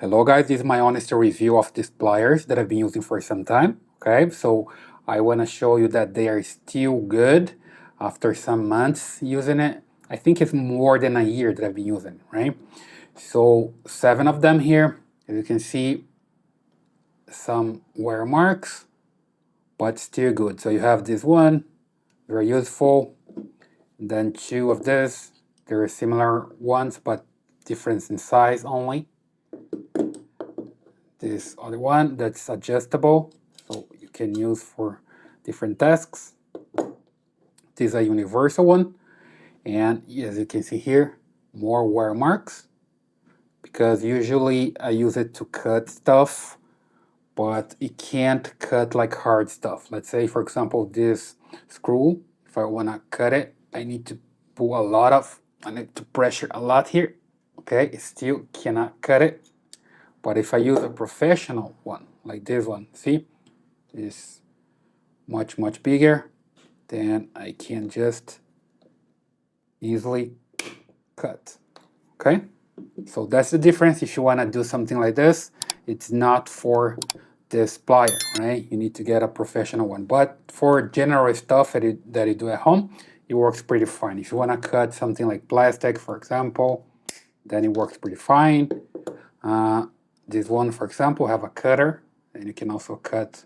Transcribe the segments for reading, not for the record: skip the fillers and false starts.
Hello guys, this is my honest review of these pliers that I've been using for some time. Okay, so I want to show you that they are still good after some months using it. I think it's more than a year that I've been using, right? So 7 of them here, as you can see, some wear marks, but still good. So you have this one, very useful. And then 2 of this, they're similar ones, but difference in size only. This other one that's adjustable, so you can use for different tasks. This is a universal one, and as you can see here, more wear marks, because usually I use it to cut stuff, but it can't cut like hard stuff. Let's say, for example, this screw, if I want to cut it, I need to pull a lot of, I need to pressure a lot here, okay? It still cannot cut it. But if I use a professional one, like this one, see, it's much bigger, then I can just easily cut, okay? So that's the difference. If you want to do something like this, it's not for this plier, right? You need to get a professional one. But for general stuff that you do at home, it works pretty fine. If you want to cut something like plastic, for example, then it works pretty fine. This one, for example, have a cutter, and you can also cut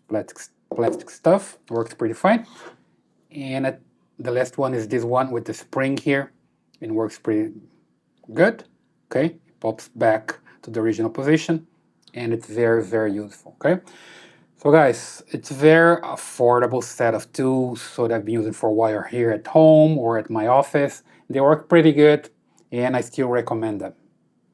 plastic stuff. It works pretty fine. And the last one is this one with the spring here. It works pretty good. Okay, it pops back to the original position, and it's very useful. Okay, so guys, it's a very affordable set of tools, so that I've been using for a while here at home or at my office. They work pretty good, and I still recommend them.